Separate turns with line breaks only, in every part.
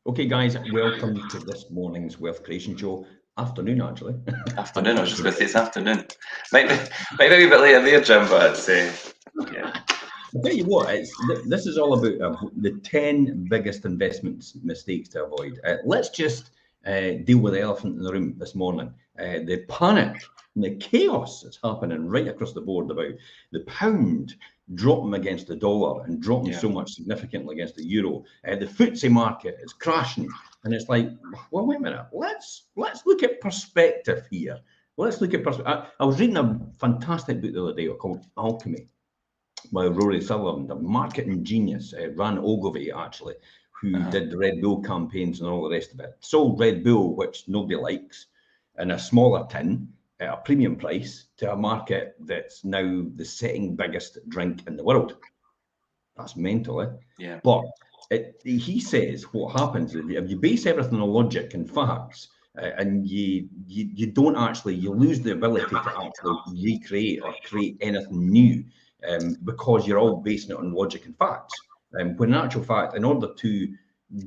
Okay, guys, welcome to this morning's Wealth Creation Show. Afternoon, actually.
Afternoon, I was just going to say it's afternoon. Might be a wee bit later there, Jim, but it's, yeah.
I'll tell you what, this is all about the 10 biggest investment mistakes to avoid. Let's just deal with the elephant in the room this morning. The panic and the chaos that's happening right across the board about the pound dropping against the dollar and dropping so much significantly against the euro. The FTSE market is crashing. And it's like, well, wait a minute, let's look at perspective here. Let's look at perspective. I was reading a fantastic book the other day called Alchemy by Rory Sullivan, the marketing genius, Ran Ogilvy actually, who did the Red Bull campaigns and all the rest of it. Sold Red Bull, which nobody likes, in a smaller tin at a premium price to a market that's now the second biggest drink in the world. That's mental, eh?
Yeah.
But he says what happens if you base everything on logic and facts, and you don't actually, you lose the ability to actually recreate or create anything new, because you're all basing it on logic and facts. When in actual fact, in order to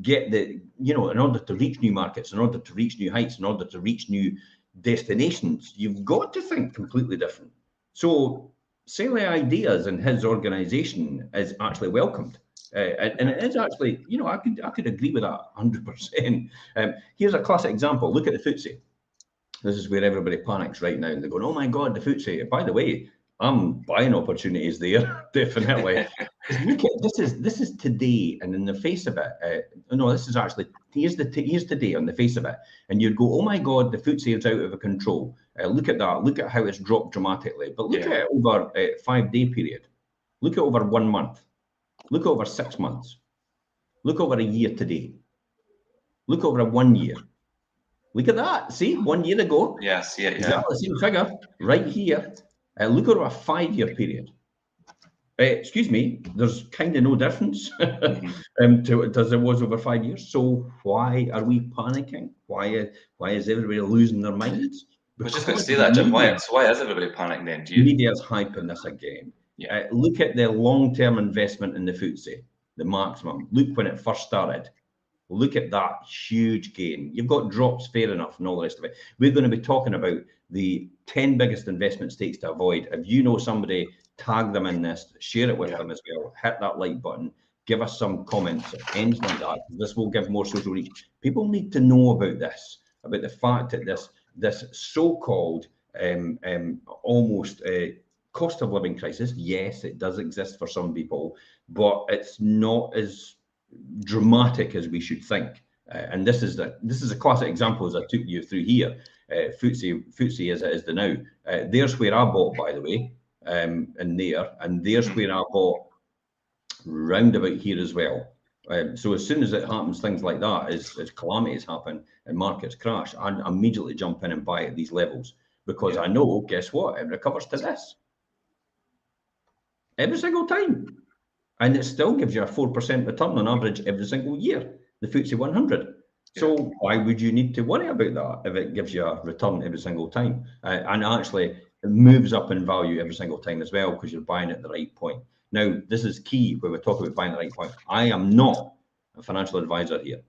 get in order to reach new markets, in order to reach new heights, in order to reach new destinations, you've got to think completely different. So selling ideas in his organization is actually welcomed. And it is actually, I could agree with that 100%. Here's a classic example. Look at the FTSE. This is where everybody panics right now. And they're going, oh my God, the FTSE. By the way, I'm buying opportunities there, definitely. Look at this is today, and in the face of it, no, this is actually here's today on the face of it, and you'd go, oh my God, the FTSE is out of control. Look at that. Look at how it's dropped dramatically. But look at it over a 5-day period. Look at over 1 month. Look at over 6 months. Look over a year today. Look over a 1 year. Look at that. See, 1 year ago.
Yes, yeah.
Exactly the same figure right here. Look over a 5-year period. Excuse me, there's kind of no difference to as there was over 5 years. So why are we panicking? Why is everybody losing their minds?
I was just going to say that, Jim. Why is everybody panicking then?
Media's hyping this again.
Yeah.
Look at the long-term investment in the FTSE, the maximum. Look when it first started. Look at that huge gain. You've got drops, fair enough, and all the rest of it. We're going to be talking about the 10 biggest investment mistakes to avoid. If you know somebody, tag them in this, share it with them as well. Hit that like button. Give us some comments, anything like that. This will give more social reach. People need to know about this, about the fact that this so-called almost cost of living crisis. Yes, it does exist for some people, but it's not as dramatic as we should think. And this is a classic example as I took you through here. FTSE as it is the now. There's where I bought, by the way, and there's where I bought round about here as well. So as soon as it happens, things like that, as calamities happen and markets crash, I immediately jump in and buy at these levels, because I know, guess what? It recovers to this every single time. And it still gives you a 4% return on average every single year, the FTSE 100. So why would you need to worry about that if it gives you a return every single time? And actually, it moves up in value every single time as well, because you're buying at the right point. Now, this is key when we talk about buying at the right point. I am not a financial advisor here,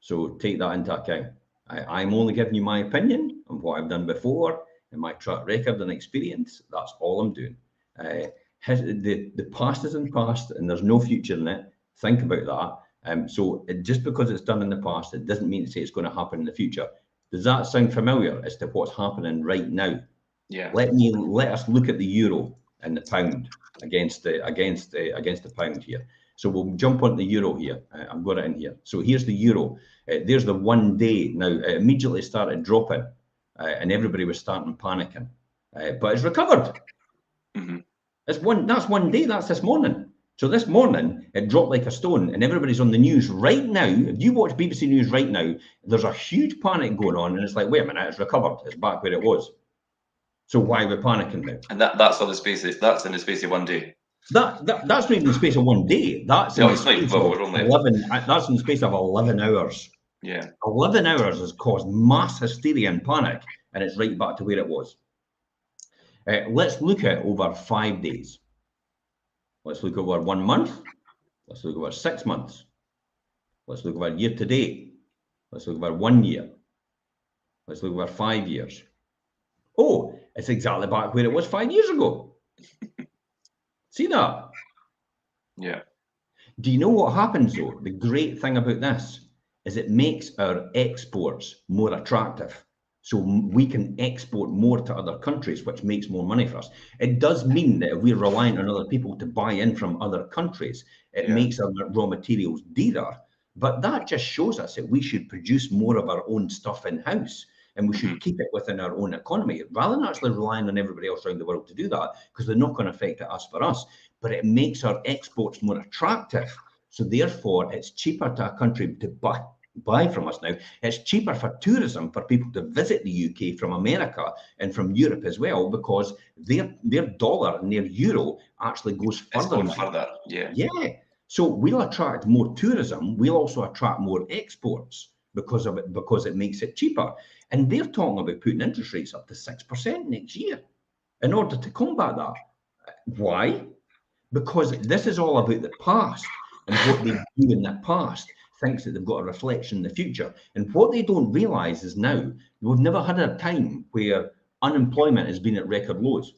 so take that into account. I'm only giving you my opinion on what I've done before and my track record and experience. That's all I'm doing. The past is in the past, and there's no future in it. Think about that. So just because it's done in the past, it doesn't mean to say it's going to happen in the future. Does that sound familiar as to what's happening right now?
Yeah.
Let us look at the euro and the pound against the pound here. So we'll jump on the euro here. I've got it in here. So here's the euro. There's the 1 day. Now it immediately started dropping, and everybody was starting panicking, but it's recovered. That's 1 day. That's this morning. So this morning, it dropped like a stone, and everybody's on the news right now. If you watch BBC News right now, there's a huge panic going on, and it's like, wait a minute, it's recovered. It's back where it was. So why are we panicking now?
And that's all the space. That's in the space of 1 day.
That's not even the space of 1 day. That's in the space of 11. That's in the space of 11 hours.
Yeah.
11 hours has caused mass hysteria and panic, and it's right back to where it was. Let's look at over 5 days. Let's look over 1 month. Let's look over 6 months. Let's look over year to date. Let's look over 1 year. Let's look over 5 years. Oh, it's exactly back where it was 5 years ago. See that?
Yeah.
Do you know what happens though? The great thing about this is it makes our exports more attractive. So we can export more to other countries, which makes more money for us. It does mean that if we're reliant on other people to buy in from other countries, it makes our raw materials dearer. But that just shows us that we should produce more of our own stuff in-house, and we should keep it within our own economy rather than actually relying on everybody else around the world to do that, because they're not going to affect it us for us. But it makes our exports more attractive. So therefore, it's cheaper to a country to buy from us now. It's cheaper for tourism, for people to visit the UK from America and from Europe as well, because their dollar and their euro actually goes further.
It's going further, yeah.
Yeah. So we'll attract more tourism. We'll also attract more exports because of it, because it makes it cheaper. And they're talking about putting interest rates up to 6% next year in order to combat that. Why? Because this is all about the past, and what they do in the past thinks that they've got a reflection in the future. And what they don't realise is now we've never had a time where unemployment has been at record lows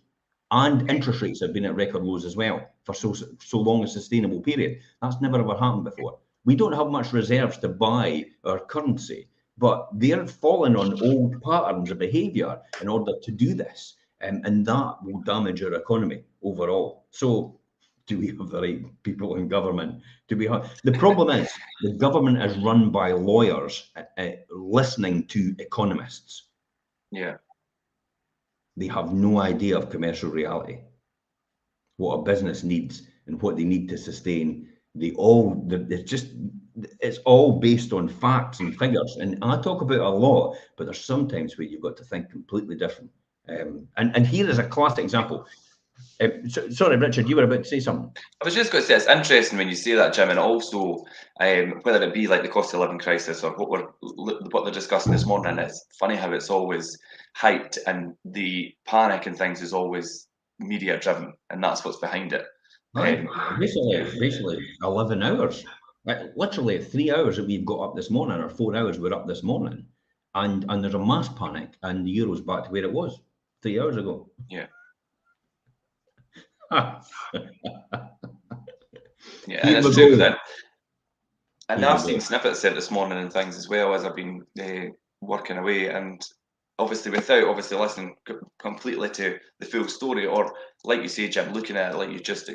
and interest rates have been at record lows as well for so long a sustainable period. That's never ever happened before. We don't have much reserves to buy our currency, but they're falling on old patterns of behaviour in order to do this, and that will damage our economy overall. So do we have the right people in government? The problem is the government is run by lawyers listening to economists.
Yeah.
They have no idea of commercial reality, what a business needs and what they need to sustain. It's all based on facts and figures. And I talk about it a lot, but there's sometimes where you've got to think completely different. And here is a classic example. Sorry, Richard, you were about to say something.
I was just going to say, it's interesting when you say that, Jim, and also whether it be like the cost of living crisis or what they're discussing this morning. It's funny how it's always hyped, and the panic and things is always media driven, and that's what's behind it.
Basically 11 hours. Literally 3 hours that we've got up this morning, or 4 hours we're up this morning, and there's a mass panic, and the euro's back to where it was 3 hours ago.
Yeah. Yeah, and it's true that. And I've seen snippets there this morning and things as well as I've been working away, and obviously without listening completely to the full story, or like you say, Jim, looking at it like you just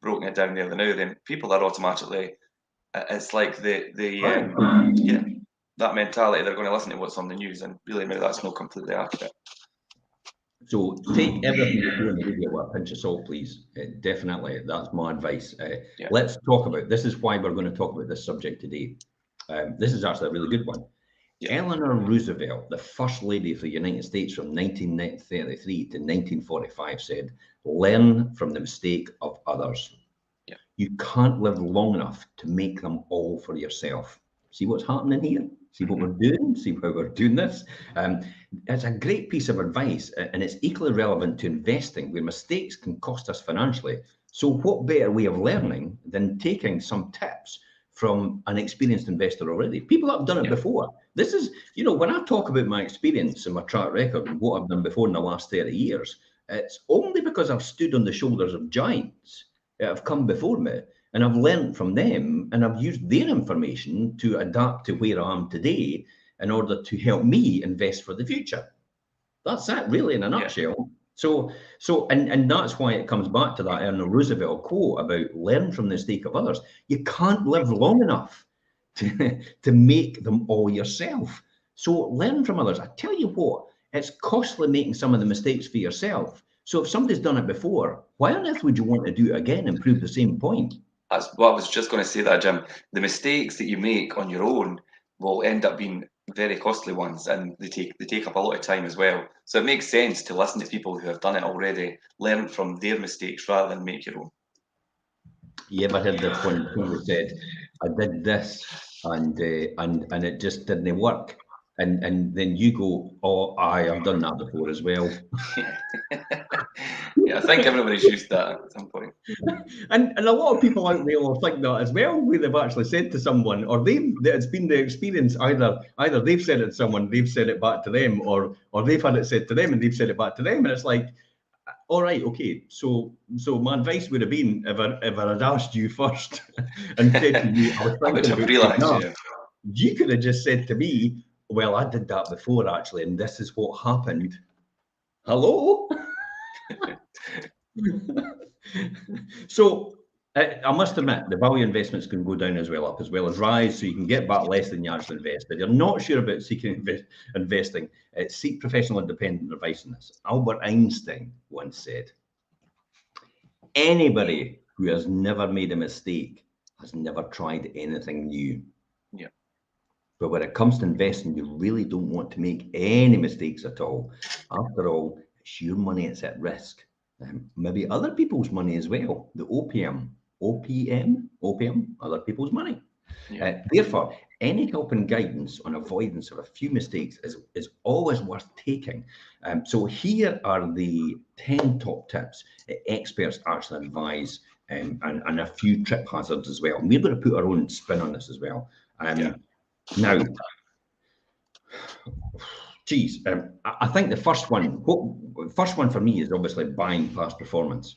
broken it down there now, then people are automatically, it's like that mentality, they're going to listen to what's on the news, and really now that's not completely accurate.
So take everything you do in the media with a pinch of salt, please. Definitely, that's my advice. Let's talk about, this is why we're going to talk about this subject today. This is actually a really good one. Eleanor Roosevelt, the First Lady of the United States from 1933 to 1945, said, "Learn from the mistake of others." You can't live long enough to make them all for yourself. See what's happening here? See what we're doing? See how we're doing this? It's a great piece of advice, and it's equally relevant to investing, where mistakes can cost us financially. So what better way of learning than taking some tips from an experienced investor already? People that have done it before. This is, when I talk about my experience and my track record and what I've done before in the last 30 years, it's only because I've stood on the shoulders of giants that have come before me, and I've learned from them, and I've used their information to adapt to where I am today in order to help me invest for the future. That's it, really, in a nutshell. So, and that's why it comes back to that Eleanor Roosevelt quote about learn from the mistake of others. You can't live long enough to make them all yourself. So learn from others. I tell you what, it's costly making some of the mistakes for yourself. So if somebody's done it before, why on earth would you want to do it again and prove the same point?
That's what I was just going to say, that, Jim. The mistakes that you make on your own will end up being very costly ones, and they take up a lot of time as well. So it makes sense to listen to people who have done it already, learn from their mistakes rather than make your own.
You ever heard this one who said, "I did this and it just didn't work," and then you go, oh, I've done that before as well.
Yeah, I think everybody's used that at some point.
And a lot of people out there will think that as well, where they've actually said to someone, or it's been their experience, either they've said it to someone, they've said it back to them, or they've had it said to them and they've said it back to them, and it's like, all right, okay, so my advice would have been, if I had asked you first and said to you,
I would have realised,
you could have just said to me, well, I did that before actually, and this is what happened. Hello? So I must admit, the value investments can go down as well as rise, so you can get back less than you actually invest. If you're not sure about seeking investing, seek professional independent advice on this. Albert Einstein once said, anybody who has never made a mistake has never tried anything new.
Yeah.
But when it comes to investing, you really don't want to make any mistakes at all. After all, it's your money, it's at risk. Maybe other people's money as well. The OPM, other people's money. Yeah. Therefore, any help and guidance on avoidance of a few mistakes is always worth taking. So here are the 10 top tips experts actually advise, and a few trip hazards as well. And we're going to put our own spin on this as well. Now, geez, I think the first one for me is obviously buying past performance.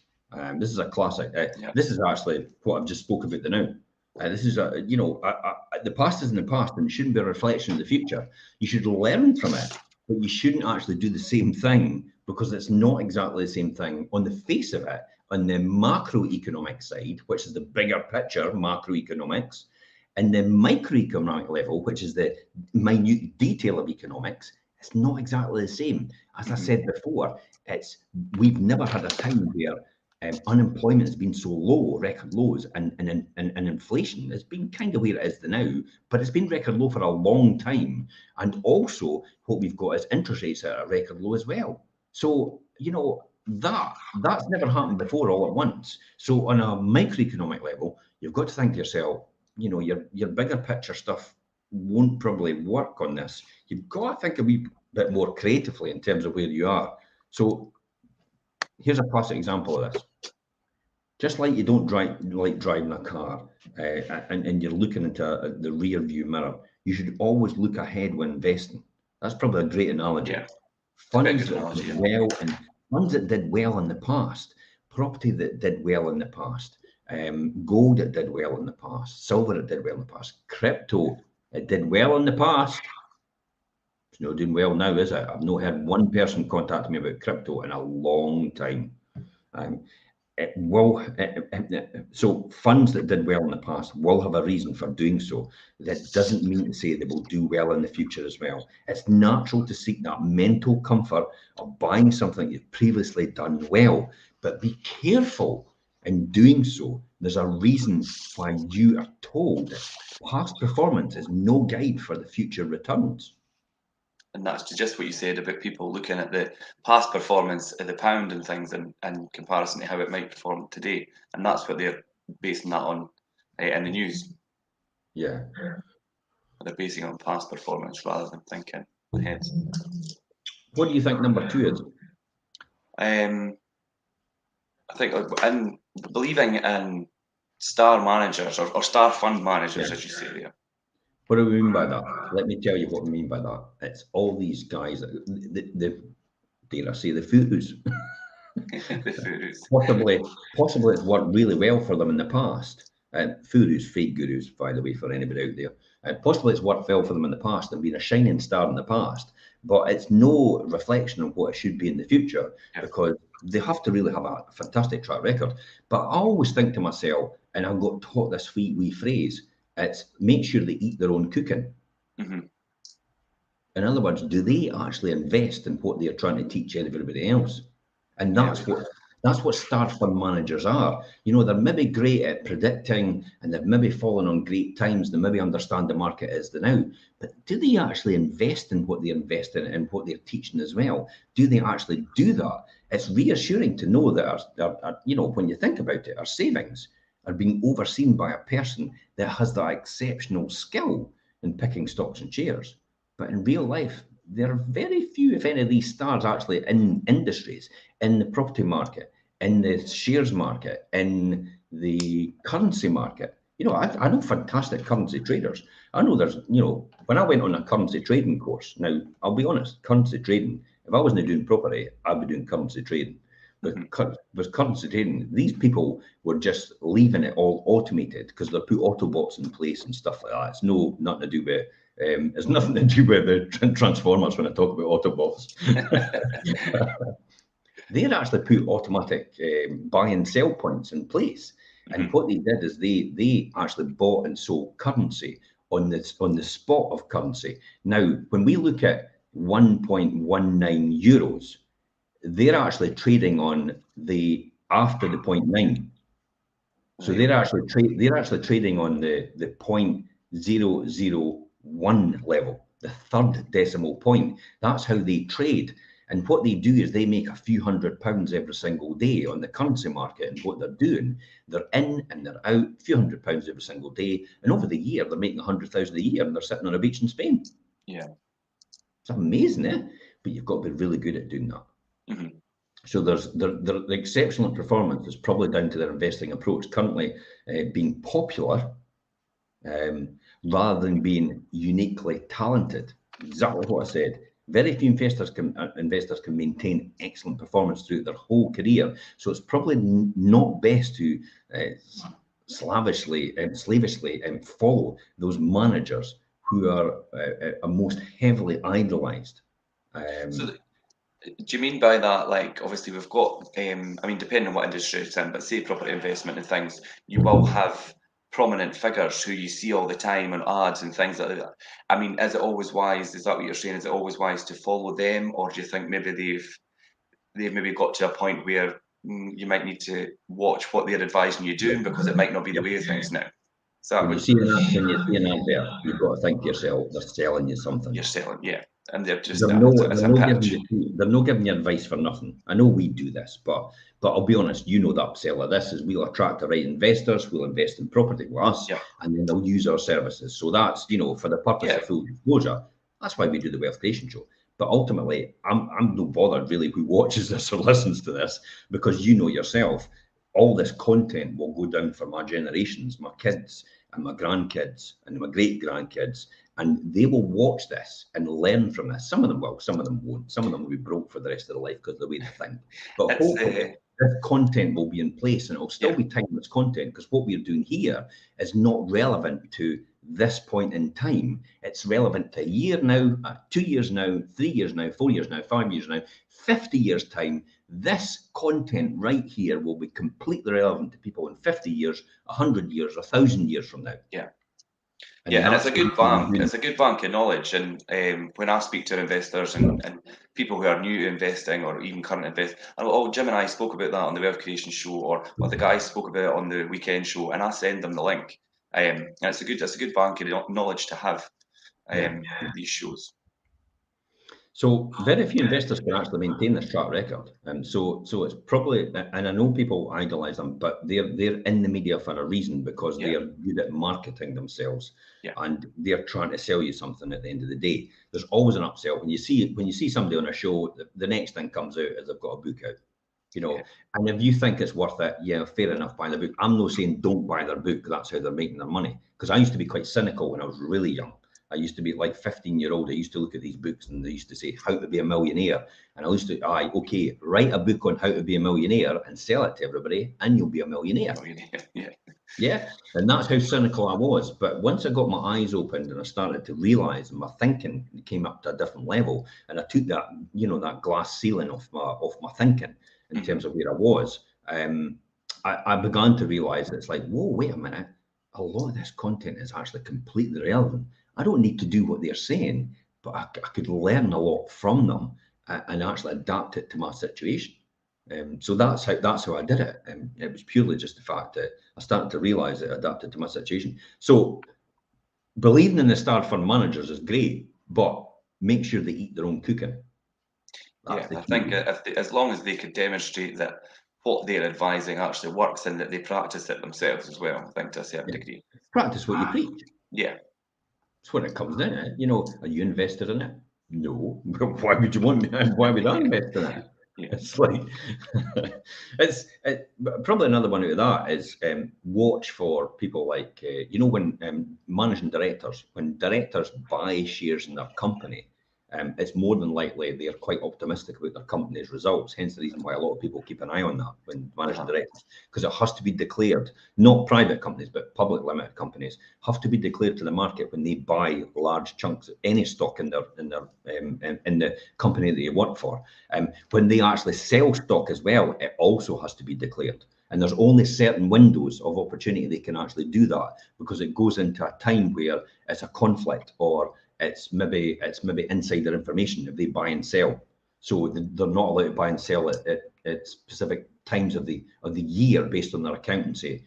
This is a classic. This is actually what I've just spoke about now. This is the past is in the past, and it shouldn't be a reflection of the future. You should learn from it, but you shouldn't actually do the same thing, because it's not exactly the same thing on the face of it. On the macroeconomic side, which is the bigger picture, macroeconomics, and the microeconomic level, which is the minute detail of economics, it's not exactly the same. As I said before, we've never had a time where unemployment has been so low, record lows, and inflation has been kind of where it is now, but it's been record low for a long time. And also what we've got is interest rates at a record low as well. So, that's never happened before all at once. So on a microeconomic level, you've got to think to yourself, your bigger picture stuff won't probably work on this. You've got to think a wee bit more creatively in terms of where you are. So here's a classic example of this. Just like you don't like driving a car and you're looking into the rear view mirror, you should always look ahead when investing. That's probably a great analogy. Yeah. Funds that did well in the past, property that did well in the past, gold that did well in the past, silver that did well in the past, crypto it did well in the past. It's not doing well now, is it? I've not heard one person contact me about crypto in a long time. So funds that did well in the past will have a reason for doing so. That doesn't mean to say they will do well in the future as well. It's natural to seek that mental comfort of buying something you've previously done well, but be careful in doing so. There's a reason why you are told past performance is no guide for the future returns.
And that's just what you said about people looking at the past performance of the pound and things in comparison to how it might perform today. And that's what they're basing that on in the news.
Yeah.
They're basing it on past performance rather than thinking ahead.
What do you think number 2 is?
I think in believing in star managers or star fund managers, as you say there.
What do we mean by that? Let me tell you what we mean by that. It's all these guys, dare I say, the fools. Possibly it's worked really well for them in the past. Furus, fake gurus, by the way, for anybody out there. Possibly it's worked well for them in the past and been a shining star in the past, but it's no reflection of what it should be in the future, because they have to really have a fantastic track record. But I always think to myself, and I got taught this wee phrase, it's make sure they eat their own cooking. Mm-hmm. In other words, do they actually invest in what they're trying to teach everybody else? And that's what star fund managers are. They're maybe great at predicting, and they've maybe fallen on great times. They maybe understand the market as the now. But do they actually invest in what they're investing in and what they're teaching as well? Do they actually do that? It's reassuring to know that when you think about it, our savings are being overseen by a person that has that exceptional skill in picking stocks and shares. But in real life, there are very few, if any, of these stars actually in industries, in the property market, in the shares market, in the currency market. I know fantastic currency traders. I know there's, when I went on a currency trading course, now I'll be honest, currency trading, if I wasn't doing property, I'd be doing currency trading. With currency trading, these people were just leaving it all automated because they put Autobots in place and stuff like that. It's nothing to do with it's nothing to do with the Transformers when I talk about Autobots. They'd actually put automatic buy and sell points in place. And what they did is they actually bought and sold currency on the spot of currency. Now, when we look at 1.19 euros, they're actually trading on the after the 0.9. So they're actually trading on the 0.001 level, the third decimal point. That's how they trade. And what they do is they make a few £100 every single day on the currency market. And what they're doing, they're in and they're out, a few £100 every single day. And over the year, they're making 100,000 a year and they're sitting on a beach in Spain.
Yeah.
It's amazing, eh? But you've got to be really good at doing that. So the exceptional performance is probably down to their investing approach currently being popular rather than being uniquely talented. Exactly what I said. Very few investors can maintain excellent performance throughout their whole career. So it's probably not best to slavishly follow those managers who are most heavily idolized.
Do you mean by that, like, obviously we've got, I mean, depending on what industry it's in, but say property investment and things, you will have prominent figures who you see all the time on ads and things like that. I mean, is it always wise, is that what you're saying, is it always wise to follow them, or do you think maybe they've maybe got to a point where you might need to watch what they're advising you doing because it might not be the way of things now?
When you see an advert, you've got to think to yourself, they're selling you something.
You're selling, yeah. And they're just
they're not giving you advice for nothing. I know we do this, but I'll be honest, the upsell of this is we'll attract the right investors, we'll invest in property with us, and then they'll use our services. So that's, for the purpose of full disclosure, that's why we do the Wealth Creation Show. But ultimately, I'm no bothered really who watches this or listens to this, because yourself, all this content will go down for my generations, my kids and my grandkids and my great grandkids, and they will watch this and learn from this. Some of them will, some of them won't. Some of them will be broke for the rest of their life because of the way they think. But hopefully, this content will be in place and it will still be timeless content, because what we're doing here is not relevant to this point in time. It's relevant to a year now, 2 years now, 3 years now, 4 years now, 5 years now, 50 years time. This content right here will be completely relevant to people in 50 years, 100 years, 1,000 years from now.
And it's a good bank. It's a good bank of knowledge. And when I speak to investors and people who are new to investing or even current investors, Jim and I spoke about that on the Wealth Creation Show, or the guys spoke about it on the weekend show, and I send them the link. And it's a good bank of knowledge to have. These shows.
So very few investors can actually maintain this track record, and so it's probably, and I know people idolize them, but they're in the media for a reason, because they're good at marketing themselves, and they're trying to sell you something. At the end of the day, there's always an upsell. When you see somebody on a show, the next thing comes out is they've got a book out. And if you think it's worth it, fair enough, buy the book. I'm not saying don't buy their book, that's how they're making their money, because I used to be quite cynical when I was really young. I used to be like 15-year-old. I used to look at these books and they used to say how to be a millionaire. And I used to, write a book on how to be a millionaire and sell it to everybody and you'll be a millionaire. And that's how cynical I was. But once I got my eyes opened and I started to realize, and my thinking came up to a different level, and I took that, that glass ceiling off my thinking in terms of where I was, I began to realize it's like, whoa, wait a minute. A lot of this content is actually completely irrelevant. I don't need to do what they're saying, but I could learn a lot from them and actually adapt it to my situation. So that's how I did it. It was purely just the fact that I started to realize it adapted to my situation. So believing in the star fund managers is great, but make sure they eat their own cooking.
I think as long as they could demonstrate that what they're advising actually works and that they practice it themselves as well, I think to a certain degree.
Practice what you preach. That's what it comes down to. You know, are you invested in it? No. Why would you want me? Why would I invest in it?
Yeah.
It's like, probably another one out of that is watch for people like, you know, when managing directors, when directors buy shares in their company, it's more than likely they're quite optimistic about their company's results. Hence the reason why a lot of people keep an eye on that when managing directors, because it has to be declared. Not private companies, but public limited companies have to be declared to the market when they buy large chunks of any stock in the company that they work for. When they actually sell stock as well, it also has to be declared. And there's only certain windows of opportunity they can actually do that, because it goes into a time where it's a conflict, or it's maybe insider information if they buy and sell. So they're not allowed to buy and sell at specific times of the year based on their accountancy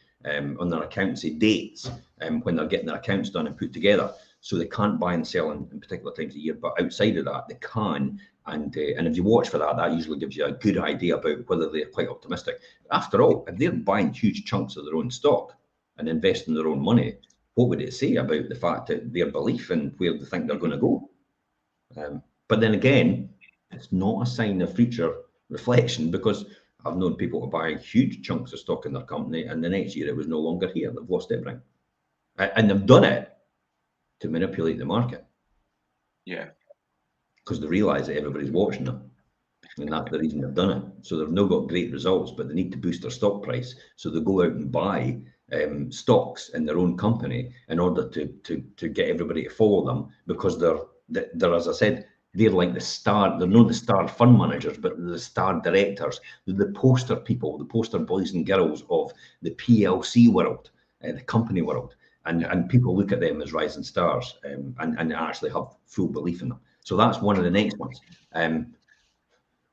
dates, when they're getting their accounts done and put together. So they can't buy and sell in particular times of year, but outside of that they can. And if you watch for that, that usually gives you a good idea about whether they're quite optimistic. After all, if they're buying huge chunks of their own stock and investing their own money, what would it say about the fact that their belief in where they think they're going to go? But then again, it's not a sign of future reflection, because I've known people to buy huge chunks of stock in their company, and the next year it was no longer here. They've lost everything. And they've done it to manipulate the market.
Yeah.
Because they realise that everybody's watching them. And that's the reason they've done it. So they've now got great results, but they need to boost their stock price. So they go out and buy stocks in their own company in order to get everybody to follow them, because they're, as I said, they're like the star. They're not the star fund managers, but they're the star directors. They're the poster people, the poster boys and girls of the PLC world, the company world. And people look at them as rising stars, and actually have full belief in them. So that's one of the next ones.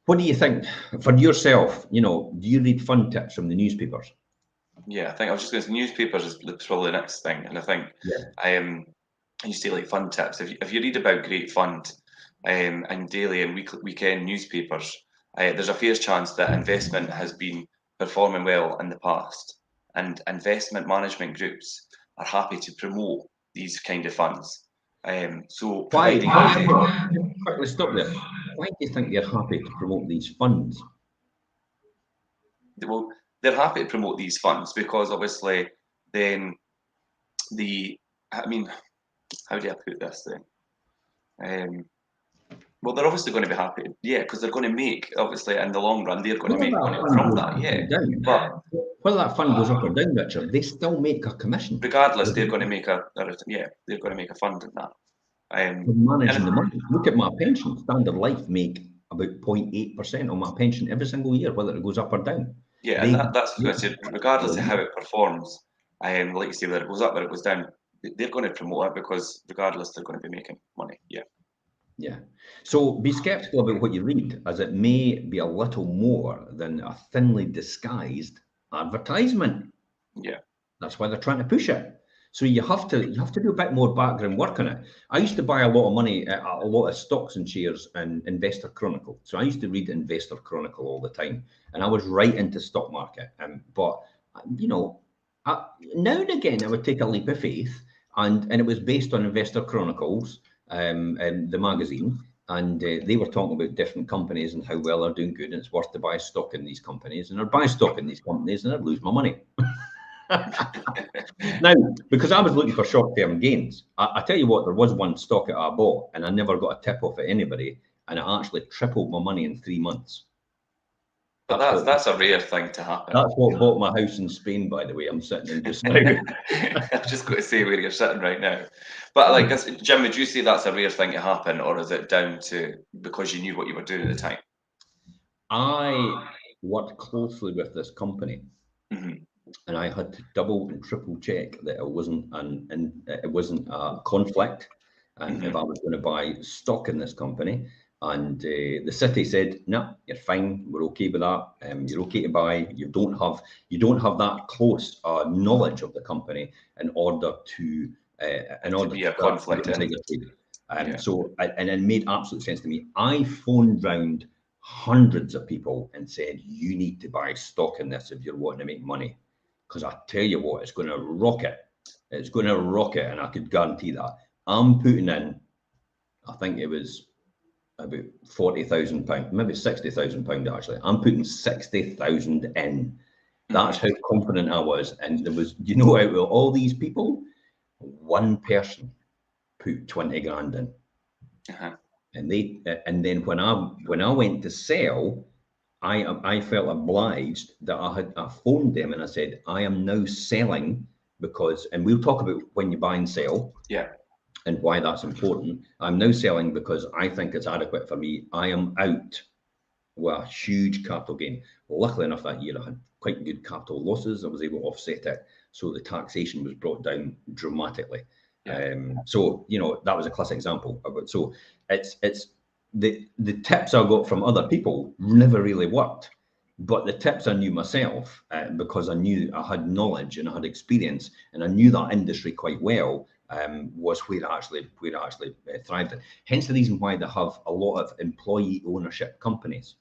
What do you think for yourself? You know, do you read fund tips from the newspapers?
Yeah, I think I was just going to say newspapers is probably the next thing, and I think I used to like fund tips. If you read about great fund and daily and weekend newspapers, there's a fair chance that investment has been performing well in the past, and investment management groups are happy to promote these kind of funds. So providing
quickly stop there. Why do you think they're happy to promote these funds?
well, they're happy to promote these funds because obviously then I mean, how do I put this then? Well, they're obviously going to be happy, yeah, because they're going to make, obviously, in the long run, they're going to make money from that, yeah.
But whether that fund goes up or down, Richard, they still make a commission.
Regardless, they're going to make they're going to make a fund in that.
Managing the money. Look at my pension. Standard Life make about 0.8% on my pension every single year, whether it goes up or down.
Yeah, and that's regardless of how it performs, like you say, whether it goes up or it goes down, they're going to promote it because regardless, they're going to be making money. Yeah.
Yeah. So be skeptical about what you read, as it may be a little more than a thinly disguised advertisement.
Yeah.
That's why they're trying to push it. So you have to do a bit more background work on it. I used to buy a lot of money, a lot of stocks and shares in Investor Chronicle. So I used to read Investor Chronicle all the time, and I was right into stock market. But you know, now and again I would take a leap of faith, and it was based on Investor Chronicles, the magazine, and they were talking about different companies and how well they're doing good, and it's worth to buy stock in these companies, and I'd buy stock in these companies, and I'd lose my money. Now, because I was looking for short-term gains, I tell you what, there was one stock that I bought and I never got a tip off at anybody, and it actually tripled my money in 3 months.
But that's a rare thing to happen.
That's what bought my house in Spain, by the way. I'm sitting in just now.
I've just got to say where you're sitting right now. But like, Jim, would you say that's a rare thing to happen, or is it down to because you knew what you were doing at the time?
I worked closely with this company.
Mm-hmm.
And I had to double and triple check that it wasn't a conflict, and if I was going to buy stock in this company, and the city said, no, you're fine, we're okay with that, you're okay to buy. You don't have that close knowledge of the company in order to
be a conflict.
So it made absolute sense to me. I phoned round hundreds of people and said, you need to buy stock in this if you're wanting to make money. Because I tell you what, it's going to rocket. It's going to rocket, and I could guarantee that. I'm putting in, I think it was about £40,000, maybe £60,000 actually. I'm putting 60,000 in. That's how confident I was. And there was, you know, out of all these people, one person put 20 grand in. And then when I went to sell, I felt obliged that I phoned them and I said, I am now selling because, and we'll talk about when you buy and sell.
Yeah.
And why that's important. I'm now selling because I think it's adequate for me. I am out with a huge capital gain. Luckily enough, that year I had quite good capital losses. I was able to offset it. So the taxation was brought down dramatically.
Yeah.
So, you know, that was a classic example of it. So it's the tips I got from other people never really worked. But the tips I knew myself, because I knew I had knowledge and I had experience and I knew that industry quite well, was where I actually thrived in. Hence the reason why they have a lot of employee ownership companies.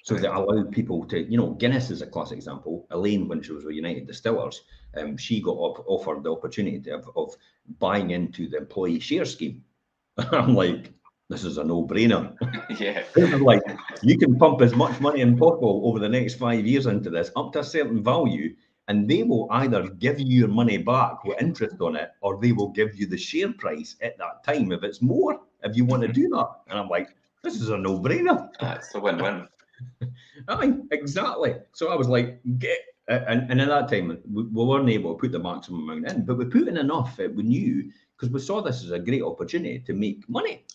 So they allow people to, you know, Guinness is a classic example. Elaine, when she was with United Distillers, she got offered the opportunity of buying into the employee share scheme. I'm like, this is a no-brainer.
Yeah.
Like, you can pump as much money as possible over the next 5 years into this up to a certain value, and they will either give you your money back with interest on it, or they will give you the share price at that time if it's more, if you want to do that. And I'm like, this is a no-brainer.
It's a win-win.
Aye, exactly. So I was like, and at that time, we weren't able to put the maximum amount in, but we put in enough that we knew, because we saw this as a great opportunity to make money.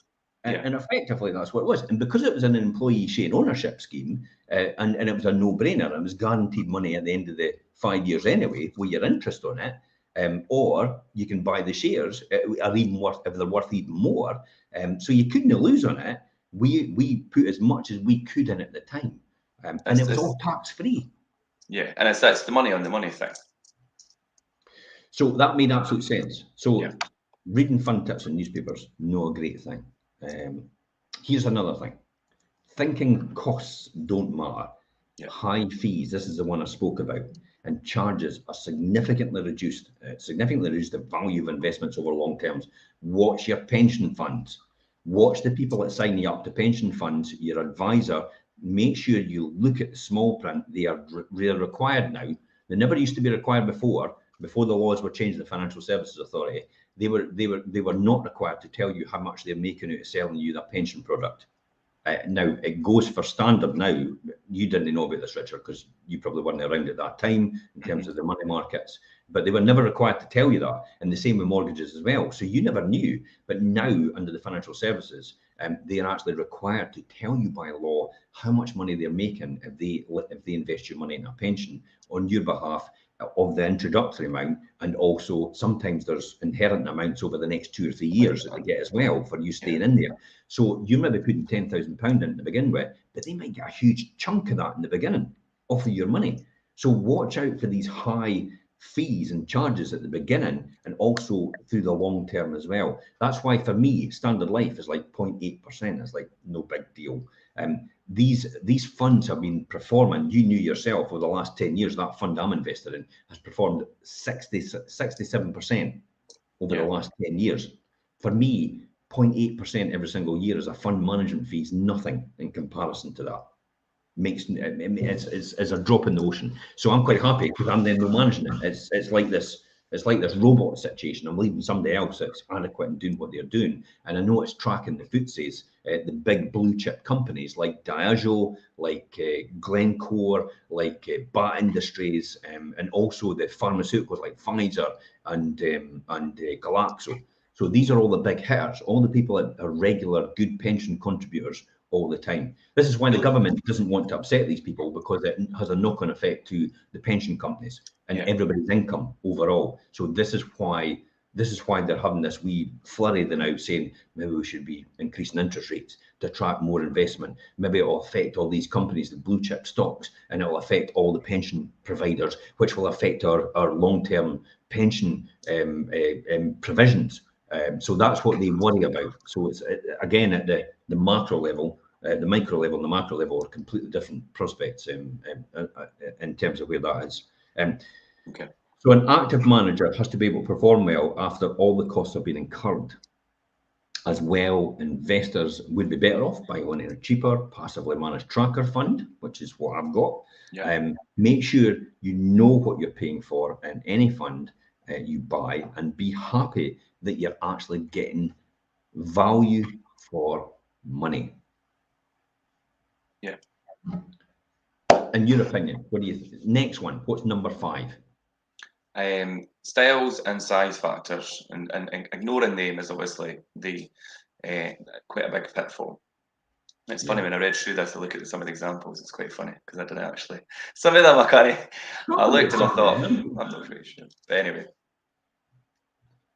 And effectively, that's what it was. And because it was an employee share ownership scheme, and it was a no-brainer, it was guaranteed money at the end of the 5 years anyway, with your interest on it, or you can buy the shares, are even worth, if they're worth even more. So you couldn't lose on it. We put as much as we could in at the time, and it was all tax-free.
Yeah, and that's the money on the money thing.
So that made absolute sense. So reading fund tips in newspapers, not a great thing. Here's another thing. Thinking costs don't matter. High fees, this is the one I spoke about, and charges are significantly reduced the value of investments over long terms. Watch your pension funds. Watch the people that sign you up to pension funds, your advisor. Make sure you look at the small print. They're required now. They never used to be required before the laws were changed in the Financial Services Authority. They were not required to tell you how much they're making out of selling you that pension product. Now it goes for standard now. You didn't know about this, Richard, because you probably weren't around at that time in terms of the money markets, but they were never required to tell you that. And the same with mortgages as well. So you never knew, but now under the financial services, they are actually required to tell you by law how much money they're making if they invest your money in a pension on your behalf, of the introductory amount, and also sometimes there's inherent amounts over the next 2 or 3 years that they get as well for you staying in there. So you may be putting £10,000 in to begin with, but they might get a huge chunk of that in the beginning off of your money. So watch out for these high fees and charges at the beginning, and also through the long term as well. That's why for me, Standard Life is like 0.8%. It's like no big deal. These funds have been performing, you knew yourself, over the last 10 years, that fund I'm invested in has performed 67% over the last 10 years. For me, 0.8% every single year as a fund management fee is nothing in comparison to that. It's a drop in the ocean. So I'm quite happy because I'm then managing it. It's like this robot situation. I'm leaving somebody else that's adequate and doing what they're doing. And I know it's tracking the FTSEs, the big blue chip companies like Diageo, like Glencore, like BAT Industries, and also the pharmaceuticals like Pfizer and Glaxo. So these are all the big hitters, all the people that are regular good pension contributors all the time. This is why the government doesn't want to upset these people, because it has a knock-on effect to the pension companies and everybody's income overall. So this is why they're having this wee flurry then out saying maybe we should be increasing interest rates to attract more investment. Maybe it'll affect all these companies, the blue chip stocks, and it'll affect all the pension providers, which will affect our long-term pension provisions. So that's what they worry about. So it's again at the macro level, the micro level and the macro level are completely different prospects in terms of where that is. So an active manager has to be able to perform well after all the costs have been incurred. As well, investors would be better off by owning a cheaper, passively managed tracker fund, which is what I've got.
Yeah.
Make sure you know what you're paying for in any fund you buy, and be happy that you're actually getting value for money.
Yeah.
In your opinion, what do you think? Next one, what's number 5?
Styles and size factors, and ignoring them is obviously the quite a big pitfall. It's funny, when I read through this, I look at some of the examples, it's quite funny because I didn't actually, some of them I can't, I looked and I thought, I'm not really sure. But anyway.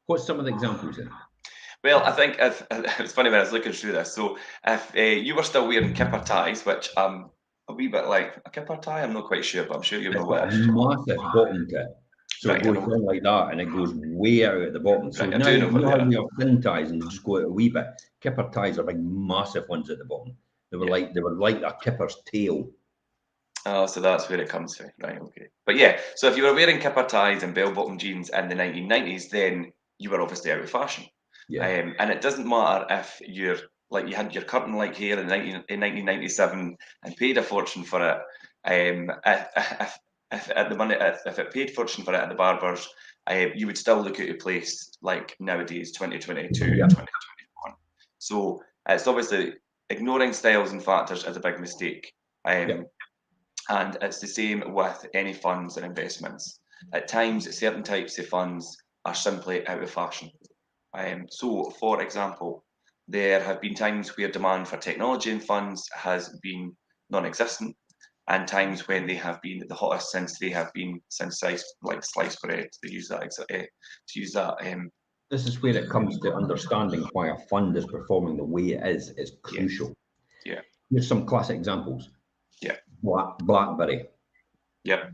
What's some of the examples then?
Well, I think it's funny when I was looking through this. So if you were still wearing kipper ties, which I'm a wee bit like, a kipper tie, I'm not quite sure, but I'm sure you know what.
It's got a massive bottom to it. So it goes down like that, and it goes way out at the bottom. So now you know how we have thin ties and just go out a wee bit. Kipper ties are big, massive ones at the bottom. They were like a kipper's tail.
Oh, so that's where it comes from, right? Okay, but yeah. So if you were wearing kipper ties and bell-bottom jeans in the 1990s, then you were obviously out of fashion.
Yeah.
And it doesn't matter if you're like you had your curtain-like hair in 1997 and paid a fortune for it. If it paid fortune for it at the barbers, you would still look out of place like nowadays, 2022, 2021. So it's obviously ignoring styles and factors is a big mistake. And it's the same with any funds and investments. At times, certain types of funds are simply out of fashion. So, for example, there have been times where demand for technology in funds has been non-existent, and times when they have been the hottest since sliced bread. To use that.
This is where it comes to understanding why a fund is performing the way it is. It's crucial.
Yeah.
Here's some classic examples.
Yeah.
BlackBerry.
Yeah.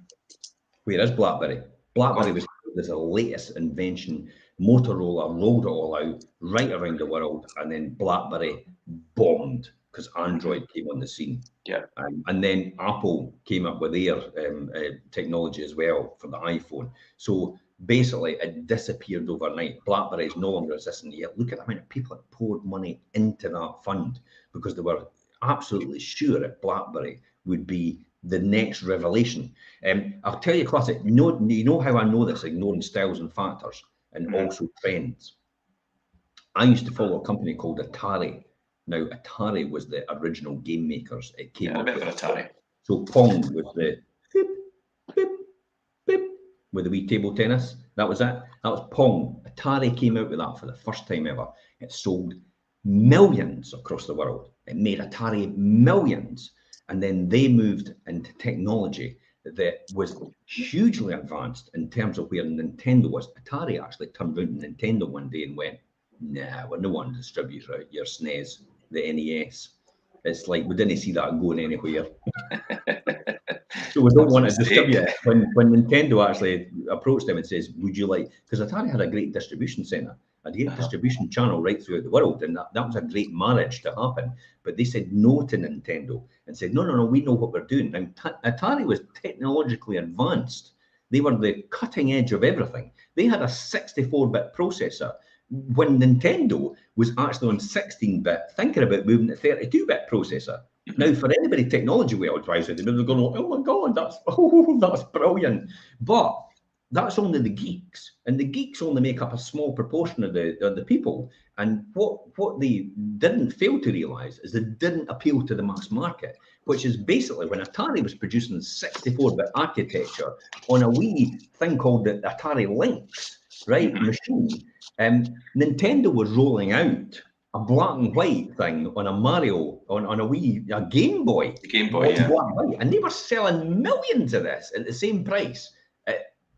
Where is BlackBerry? BlackBerry was the latest invention. Motorola rolled it all out right around the world, and then BlackBerry bombed because Android came on the scene.
Yeah.
And then Apple came up with their technology as well for the iPhone. So basically, it disappeared overnight. BlackBerry is no longer existing yet. Look at the amount of people that poured money into that fund because they were absolutely sure that BlackBerry would be the next revelation. I'll tell you a classic. You know how I know this, ignoring styles and factors and also trends. I used to follow a company called Atari. Now, Atari was the original game makers. It came up with
Atari.
So Pong was the beep, beep, beep, with the wee table tennis. That was it. That was Pong. Atari came out with that for the first time ever. It sold millions across the world. It made Atari millions. And then they moved into technology that was hugely advanced in terms of where Nintendo was. Atari actually turned around to Nintendo one day and went, nah, we're no one to distribute your SNES, the NES. It's like, we didn't see that going anywhere. So we don't want to distribute it. When Nintendo actually approached them and says, would you like, because Atari had a great distribution center, a great distribution channel right throughout the world, and that was a great marriage to happen. But they said no to Nintendo and said, no, we know what we're doing. Now, Atari was technologically advanced. They were the cutting edge of everything. They had a 64-bit processor when Nintendo was actually on 16-bit, thinking about moving to 32-bit processor. Now, for anybody technology-wise, they're going, oh my God, that's brilliant. But that's only the geeks, and the geeks only make up a small proportion of the people. And what they didn't fail to realise is they didn't appeal to the mass market, which is basically when Atari was producing 64-bit architecture on a wee thing called the Atari Lynx, right, machine. Nintendo was rolling out a black and white thing on a Mario, on a Game Boy.
Game Boy, yeah.
Black and white, and they were selling millions of this at the same price.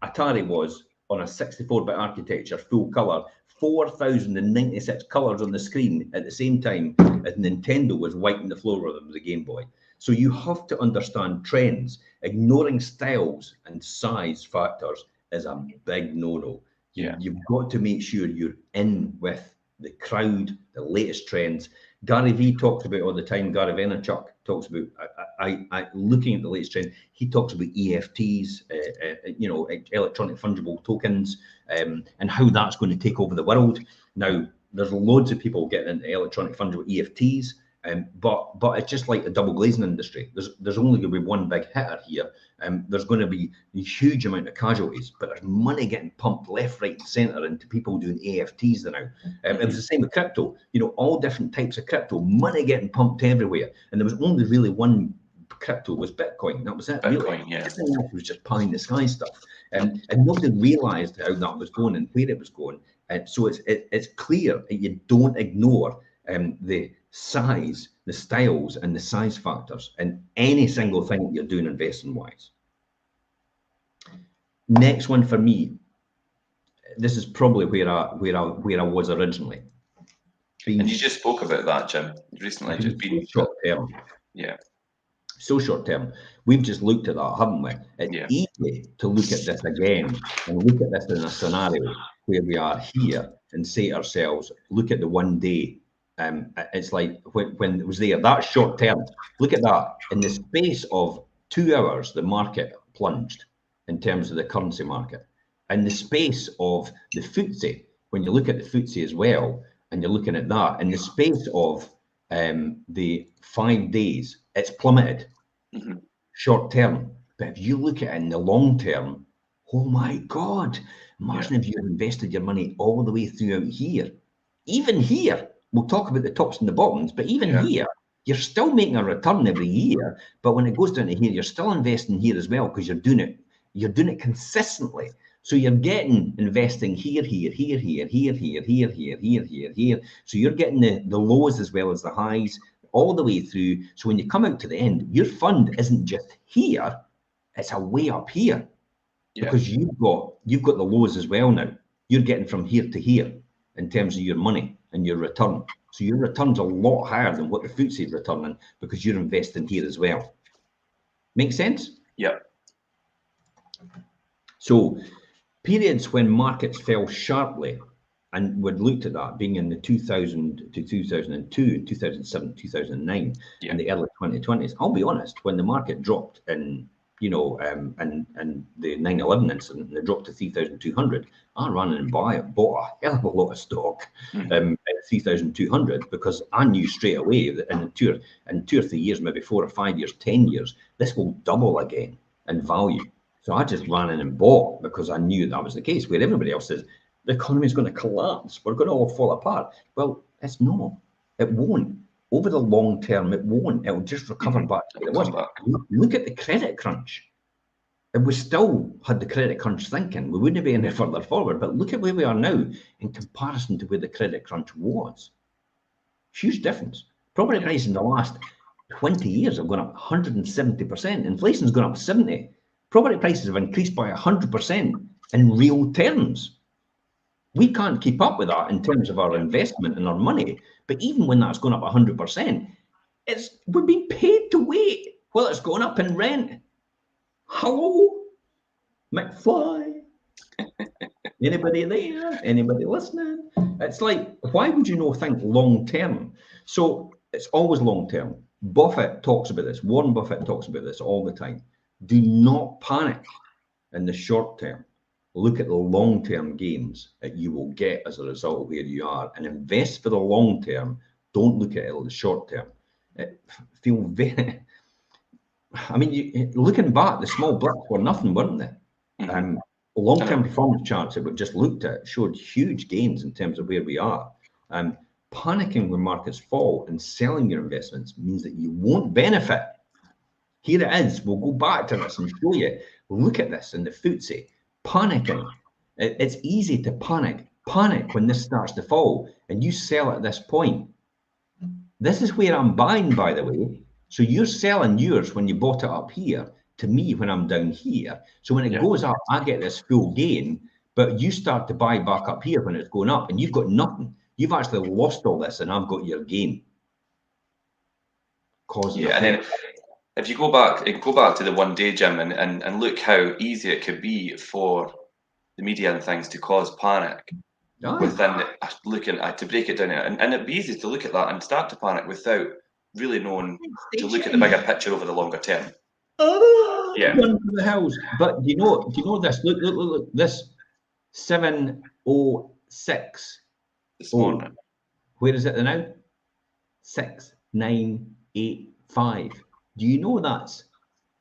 Atari was on a 64-bit architecture, full color, 4,096 colors on the screen at the same time as Nintendo was wiping the floor with them with the Game Boy. So you have to understand trends. Ignoring styles and size factors is a big no-no. You've got to make sure you're in with the crowd, the latest trends. Gary Vee talks about all the time. Gary Vaynerchuk talks about looking at the latest trend. He talks about EFTs, electronic fungible tokens, and how that's going to take over the world. Now, there's loads of people getting into electronic fungible EFTs, but it's just like the double glazing industry. There's only going to be one big hitter here. There's going to be a huge amount of casualties, but there's money getting pumped left, right, and centre into people doing EFTs now. It was the same with crypto. All different types of crypto, money getting pumped everywhere, and there was only really one crypto, was Bitcoin. That was it.
Bitcoin,
really.
Yeah.
Everything else was just pie in the sky stuff, and nobody realised how that was going and where it was going. And so it's clear that you don't ignore the size, the styles, and the size factors in any single thing that you're doing investing wise. Next one for me, this is probably where I was originally.
And you just spoke about that, Jim, recently. Just being
short term.
Yeah.
So short term. We've just looked at that, haven't we? It's easy to look at this again and look at this in a scenario where we are here and say to ourselves, look at the 1 day. It's like when it was there, that short term, look at that. In the space of 2 hours, the market plunged in terms of the currency market. In the space of the FTSE, when you look at the FTSE as well, and you're looking at that, in the space of the 5 days, it's plummeted short term. But if you look at it in the long term, oh my God, imagine if you invested your money all the way throughout here. Even here, we'll talk about the tops and the bottoms, but even here, you're still making a return every year. But when it goes down to here, you're still investing here as well, because you're doing it consistently. So you're getting investing here. So you're getting the lows as well as the highs all the way through. So when you come out to the end, your fund isn't just here, it's a way up here. Because you've got the lows as well now. You're getting from here to here in terms of your money and your return. So your return's a lot higher than what the FTSE is returning, because you're investing here as well. Make sense?
Yeah.
So periods when markets fell sharply, and we'd looked at that being in the 2000 to 2002, 2007, 2009, and the early 2020s. I'll be honest, when the market dropped in, and the 9/11 incident, and it dropped to 3,200, I ran and bought a hell of a lot of stock at 3,200, because I knew straight away that in 2 or 3 years, maybe 4 or 5 years, 10 years, this will double again in value. So I just ran in and bought, because I knew that was the case, where everybody else says the economy is going to collapse, we're going to all fall apart. Well, it's not. It won't. Over the long term, it won't. It'll just recover back to where it was. Look at the credit crunch. If we still had the credit crunch thinking, we wouldn't be any further forward. But look at where we are now in comparison to where the credit crunch was. Huge difference. Property prices in the last 20 years have gone up 170%. Inflation's gone up 70%. Property prices have increased by 100% in real terms. We can't keep up with that in terms of our investment and our money. But even when that's gone up 100%, we're being paid to wait while it's going up in rent. Hello, McFly? Anybody there? Anybody listening? It's like, why would you not think long term? So it's always long term. Buffett talks about this. Warren Buffett talks about this all the time. Do not panic in the short term. Look at the long-term gains that you will get as a result of where you are, and invest for the long term. Don't look at it in the short term. Looking back, the small blips were nothing, weren't they? Long-term performance charts that we've just looked at showed huge gains in terms of where we are. Panicking when markets fall and selling your investments means that you won't benefit. Here it is. We'll go back to this and show you. Look at this in the FTSE. Panicking. It's easy to panic. Panic when this starts to fall and you sell at this point. This is where I'm buying, by the way. So you're selling yours when you bought it up here to me when I'm down here. So when it goes up, I get this full gain, but you start to buy back up here when it's going up and you've got nothing. You've actually lost all this and I've got your gain.
And then if you go back to the 1 day, Jim, and look how easy it could be for the media and things to cause panic. within looking at to break it down, and it'd be easy to look at that and start to panic without really knowing to look at the bigger picture over the longer term.
Yeah. Run for the hills. But do you know this? Look, this 706
this morning.
Where is it now? 6985. Do you know that's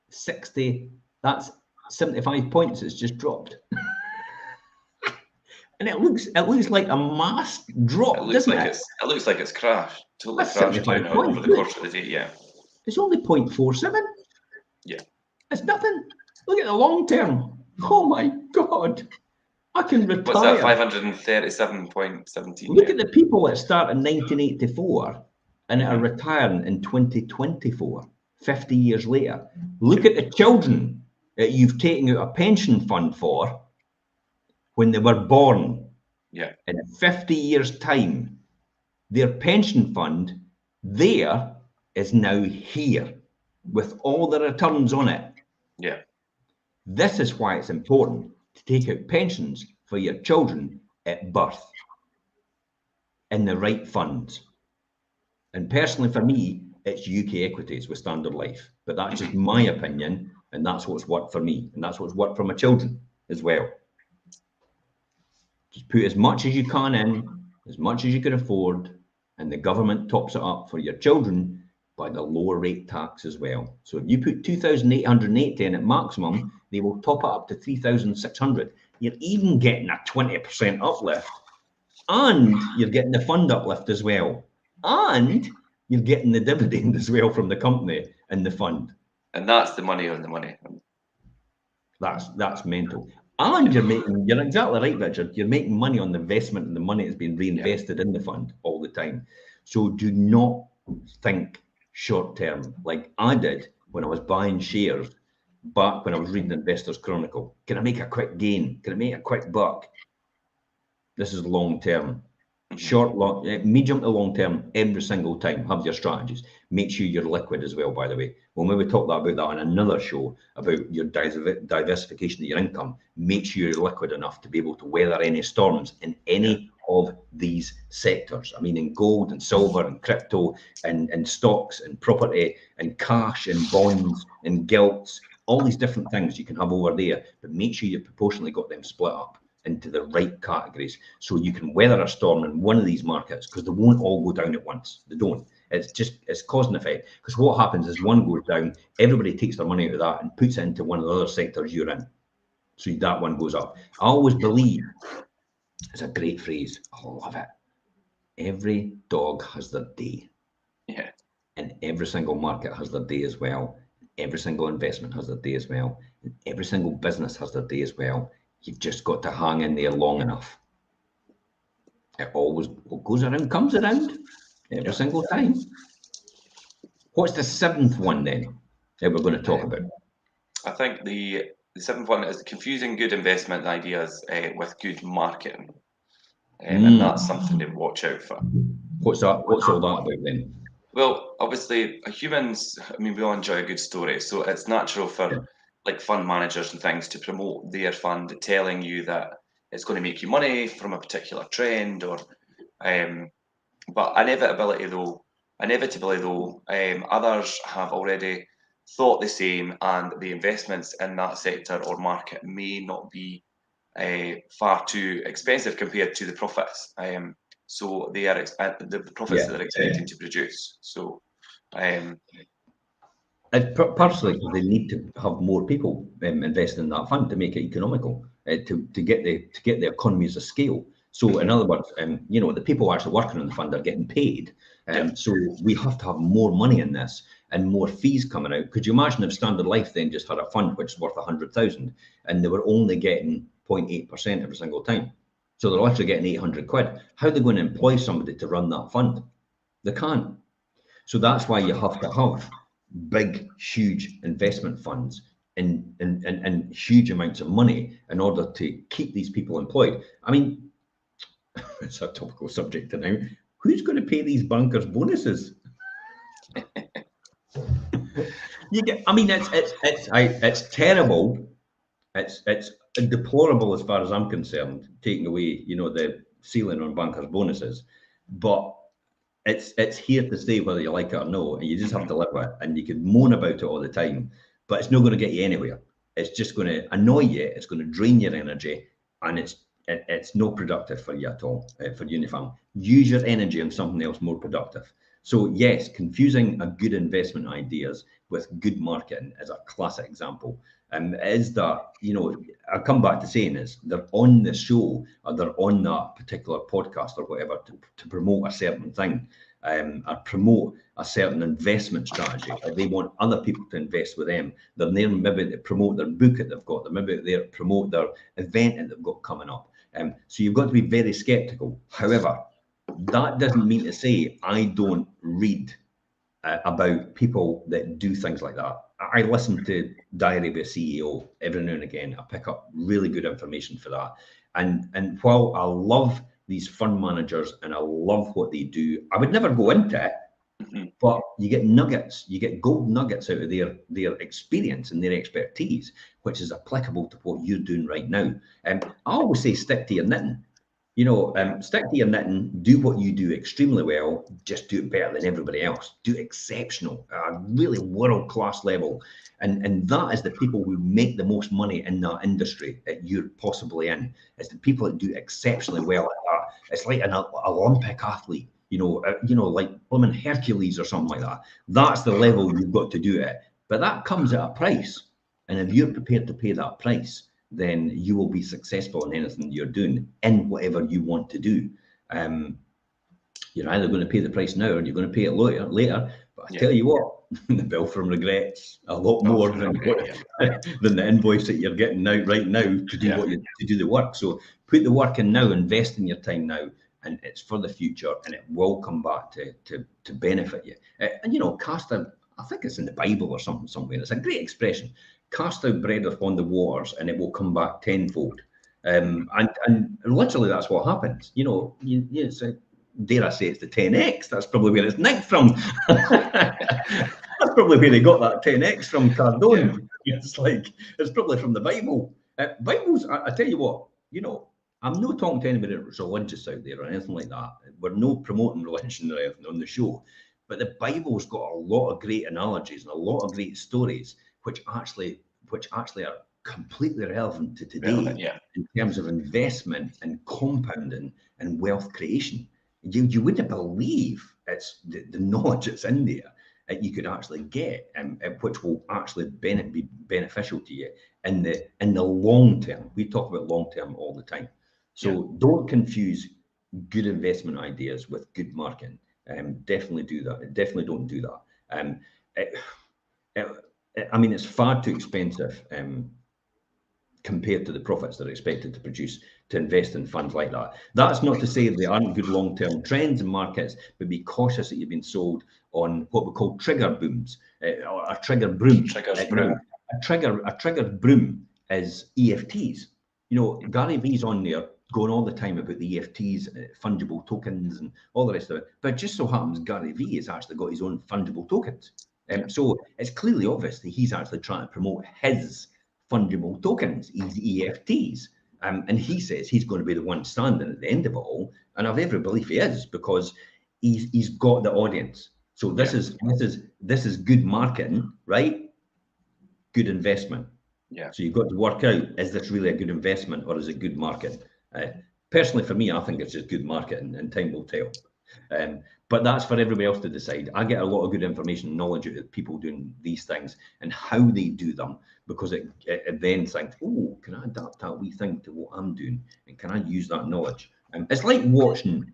60? That's 75 points. It's just dropped. And it looks like a mass drop.
It looks like it's crashed. Totally crashed down over the course of the day. Yeah.
It's only 0.47.
Yeah.
It's nothing. Look at the long term. Oh my God. I can retire.
What's that? 537.17.
Look at the people that start in 1984 and are retiring in 2024, 50 years later. Look at the children that you've taken out a pension fund for when they were born.
Yeah.
In 50 years' time, their pension fund there is now here with all the returns on it.
Yeah.
This is why it's important to take out pensions for your children at birth in the right funds. And personally, for me, it's UK equities with Standard Life. But that's just my opinion, and that's what's worked for me, and that's what's worked for my children as well. Just put as much as you can in, as much as you can afford, and the government tops it up for your children by the lower rate tax as well. So if you put 2,880 in at maximum, they will top it up to 3,600. You're even getting a 20% uplift, and you're getting the fund uplift as well, and you're getting the dividend as well from the company and the fund.
And that's the money on the money.
That's mental. And you're exactly right, Richard. You're making money on the investment, and the money has been reinvested in the fund all the time. So do not think short term like I did when I was buying shares back when I was reading Investors Chronicle. Can I make a quick gain? Can I make a quick buck? This is long term. Short, long, medium to long term, every single time. Have your strategies. Make sure you're liquid as well, by the way. When we talk about that on another show about your diversification of your income, make sure you're liquid enough to be able to weather any storms in any of these sectors. I mean, in gold and silver and crypto and stocks and property and cash and bonds and gilts, all these different things you can have over there, but make sure you've proportionally got them split up into the right categories so you can weather a storm in one of these markets, because they won't all go down at once. They don't. It's cause and effect, because what happens is one goes down, everybody takes their money out of that and puts it into one of the other sectors you're in, so that one goes up. I always believe, it's a great phrase, I love it, every dog has their day.
Yeah.
And every single market has their day as well. Every single investment has their day as well. And every single business has their day as well. You've just got to hang in there long enough. It always goes around, comes around every single time. What's the seventh one then that we're going to talk about?
I think the seventh one is confusing good investment ideas with good marketing. And that's something to watch out for.
What's that? What's all that about then?
Well, obviously, humans, I mean, we all enjoy a good story. So it's natural for like fund managers and things to promote their fund, telling you that it's going to make you money from a particular trend, or but inevitably though, others have already thought the same, and the investments in that sector or market may not be far too expensive compared to the profits. So they are the profits that they're expecting to produce. So
personally, because they need to have more people investing in that fund to make it economical, to get the economies of scale. So in other words, the people actually working on the fund are getting paid. So we have to have more money in this and more fees coming out. Could you imagine if Standard Life then just had a fund which is worth 100,000 and they were only getting 0.8% every single time? So they're literally getting 800 quid. How are they going to employ somebody to run that fund? They can't. So that's why you have to have big, huge investment funds and huge amounts of money in order to keep these people employed. I mean, it's a topical subject now. Who's going to pay these bankers bonuses? It's terrible. It's deplorable as far as I'm concerned, taking away, ceiling on bankers' bonuses, but it's here to stay whether you like it or no, and you just have to live with it. And you could moan about it all the time, but it's not going to get you anywhere. It's just going to annoy you. It's going to drain your energy, and it's not productive for you at all, for you and your family. Use your energy on something else more productive. So yes, confusing a good investment ideas with good marketing is a classic example. Is that, you know, I come back to saying is they're on the show or they're on that particular podcast or whatever to promote a certain thing, or promote a certain investment strategy, or they want other people to invest with them. They're there maybe to promote their book that they've got. They're maybe there to promote their event that they've got coming up. So you've got to be very skeptical. However, that doesn't mean to say I don't read about people that do things like that. I listen to Diary of a CEO every now and again. I pick up really good information for that. And while I love these fund managers and I love what they do, I would never go into it. But you get nuggets, you get gold nuggets out of their experience and their expertise, which is applicable to what you're doing right now. I always say stick to your knitting. You know, stick to your knitting, do what you do extremely well, just do it better than everybody else. Do exceptional, really world-class level. And that is the people who make the most money in that industry that you're possibly in. It's the people that do exceptionally well at that. It's like an Olympic athlete, you know, like blooming Hercules or something like that. That's the level you've got to do it. But that comes at a price. And if you're prepared to pay that price, then you will be successful in anything you're doing in whatever you want to do. You're either going to pay the price now or you're going to pay it later. But I tell you what, the bill from regret's a lot more than the invoice that you're getting now right now to do to do the work. So put the work in now, invest in your time now, and it's for the future, and it will come back to benefit you. And you know, cast out, I think it's in the Bible or something somewhere. It's a great expression. Cast out bread upon the waters and it will come back tenfold. And literally that's what happens. You know, it's dare I say it's the 10x. That's probably where it's nicked from. That's probably where they got that 10x from, Cardone. It's probably from the Bible. Bibles, I tell you what, you know, I'm not talking to anybody that's religious out there or anything like that. We're not promoting religion or anything on the show. But the Bible's got a lot of great analogies and a lot of great stories which actually are completely relevant to today in terms of investment and compounding and wealth creation. You wouldn't believe it's the knowledge that's in there that you could actually get, which will actually be beneficial to you in the long term. We talk about long term all the time. So don't confuse good investment ideas with good marketing. Definitely do that. Definitely don't do that. I mean, it's far too expensive compared to the profits they're expected to produce to invest in funds like that. That's not to say they aren't good long-term trends in markets, but be cautious that you've been sold on what we call trigger booms, or a trigger broom. A trigger broom is EFTs. You know, Gary Vee's on there going all the time about the EFTs, fungible tokens and all the rest of it. But it just so happens Gary Vee has actually got his own fungible tokens. So it's clearly obvious that he's actually trying to promote his fungible tokens, his EFTs. And he says he's going to be the one standing at the end of it all. And I've every belief he is, because he's got the audience. So this is good marketing, right? Good investment. Yeah. So you've got to work out, is this really a good investment or is it good marketing? Personally, for me, I think it's just good marketing, and time will tell. But that's for everybody else to decide. I get a lot of good information and knowledge out of people doing these things and how they do them, because it then thinks, oh, can I adapt that wee thing to what I'm doing, and can I use that knowledge? It's like watching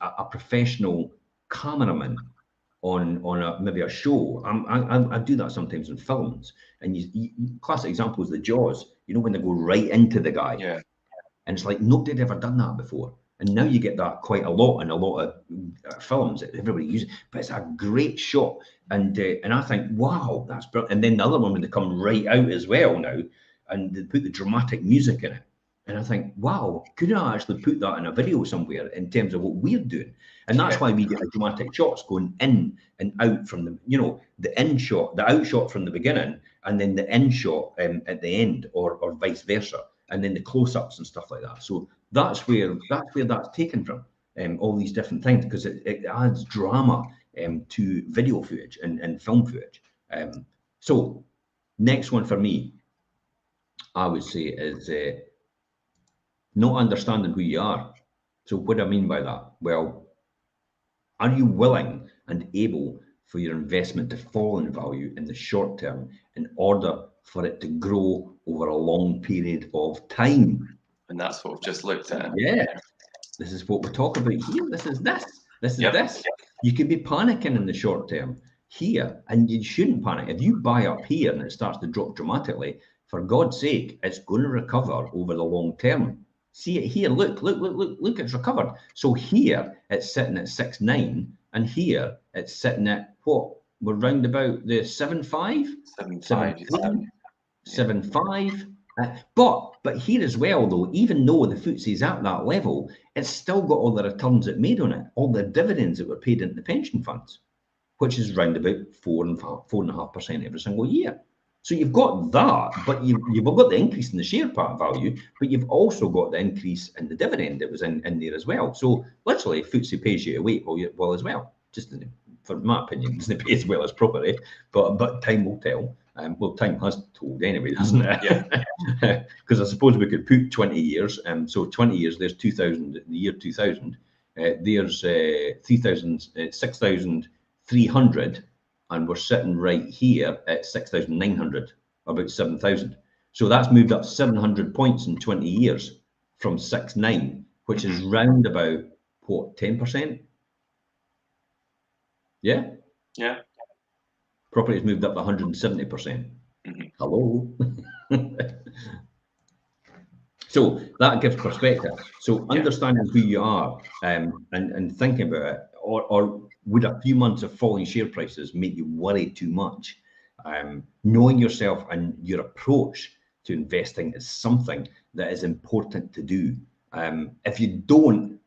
a professional cameraman on maybe a show. I do that sometimes in films, and classic example is the Jaws. You know, when they go right into the guy, and it's like nobody had ever done that before. And now you get that quite a lot in a lot of films that everybody uses, but it's a great shot. And I think, wow, that's brilliant. And then the other one, when they come right out as well now, and they put the dramatic music in it. And I think, wow, could I actually put that in a video somewhere in terms of what we're doing? And that's why we get the dramatic shots going in and out from the, you know, the in shot, the out shot from the beginning, and then the in shot at the end, or vice versa. and then the close-ups and stuff like that. So that's where that's taken from. All these different things, because it adds drama to video footage and film footage. So next one for me, I would say, is not understanding who you are. So what do I mean by that? Well, are you willing and able for your investment to fall in value in the short term in order for it to grow over a long period of time?
And that's what we've just looked at.
Yeah, this is what we're talking about here. This is
Yep.
this. You could be panicking in the short term here, and you shouldn't panic. If you buy up here and it starts to drop dramatically, for God's sake, it's going to recover over the long term. See it here. Look, it's recovered. So here it's sitting at 6.9, and here it's sitting at what? We're round about the 7.5,
7.5,
7.5. But here as well, though, even though the FTSE's at that level, it's still got all the returns it made on it, all the dividends that were paid into the pension funds, which is round about 4.5% every single year. So you've got that, but you've got the increase in the share part value, but you've also got the increase in the dividend that was in there as well. So literally, FTSE pays you away well as well. Just for my opinion, it doesn't pay as well as property, but time will tell. Well, time has told anyway, doesn't it?
Yeah.
Because I suppose we could put 20 years. So 20 years, there's 2000, the year 2000. There's 6,300, and we're sitting right here at 6,900, about 7,000. So that's moved up 700 points in 20 years from 6.9, which is round about, what, 10%? Yeah?
Yeah.
Property has moved up 170%. Hello. So that gives perspective. So understanding who you are and thinking about it, or would a few months of falling share prices make you worry too much? Knowing yourself and your approach to investing is something that is important to do. If you don't,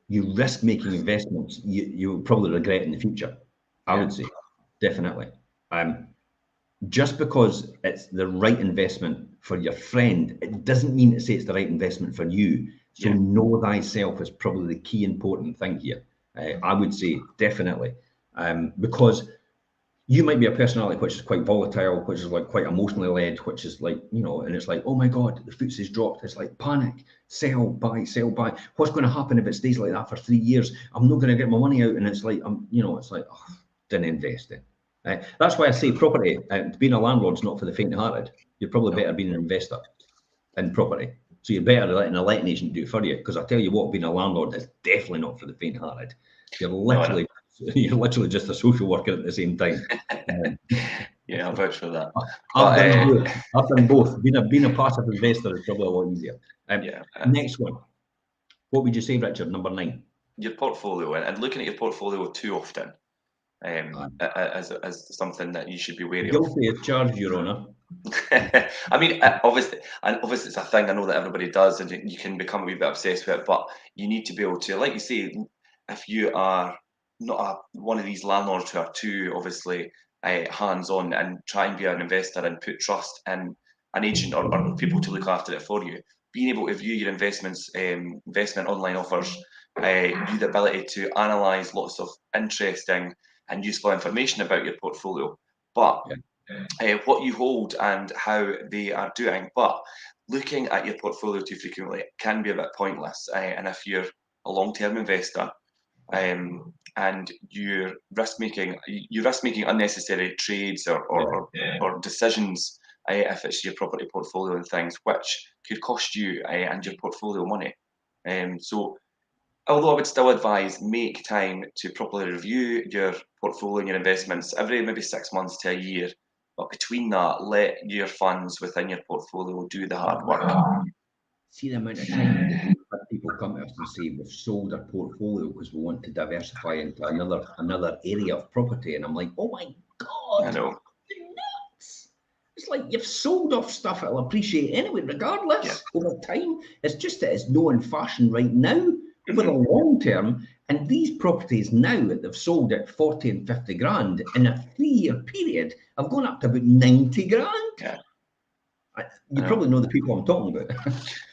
you risk making investments you will probably regret in the future. I would say, definitely. Just because it's the right investment for your friend, it doesn't mean to say it's the right investment for you. So know thyself is probably the key important thing here. I would say definitely, because you might be a personality which is quite volatile, which is like quite emotionally led, which is like, you know, and it's like, oh my God, the FTSE's dropped. It's like panic, sell, buy, sell, buy. What's going to happen if it stays like that for 3 years? I'm not going to get my money out. And it's like, it's like, oh, didn't invest in. That's why I say property, being a landlord's not for the faint-hearted. You're probably better being an investor in property. So you're better letting a letting agent do it for you. Because I tell you what, being a landlord is definitely not for the faint-hearted. You're literally just a social worker at the same time.
Yeah, I'll vouch for that.
I've done both. Being a passive investor is probably a lot easier. Next one. What would you say, Richard? Number 9.
Your portfolio, and looking at your portfolio too often as something that you should be wary of.
Guilty as charged, Your Honour.
I mean, obviously it's a thing I know that everybody does, and you can become a wee bit obsessed with it, but you need to be able to, like you say, if you are not one of these landlords who are too obviously hands-on and try and be an investor and put trust in an agent or people to look after it for you, being able to view your investments, investment online offers, you the ability to analyze lots of interesting and useful information about your portfolio, but what you hold and how they are doing. But looking at your portfolio too frequently can be a bit pointless. And if you're a long-term investor and you're risk making unnecessary trades or decisions, if it's your property portfolio and things, which could cost you and your portfolio money. So although I would still advise, make time to properly review your portfolio and your investments every maybe 6 months to a year. But between that, let your funds within your portfolio do the hard work.
See the amount of time that people come to us and say we've sold our portfolio because we want to diversify into another area of property, and I'm like, oh my God,
I know.
you're nuts. It's like you've sold off stuff it'll appreciate anyway, regardless over time. It's just that it's no in fashion right now. Over the long term, and these properties now that they've sold at 40 and 50 grand in a 3-year period have gone up to about 90 grand.
Yeah.
You probably know the people I'm talking about.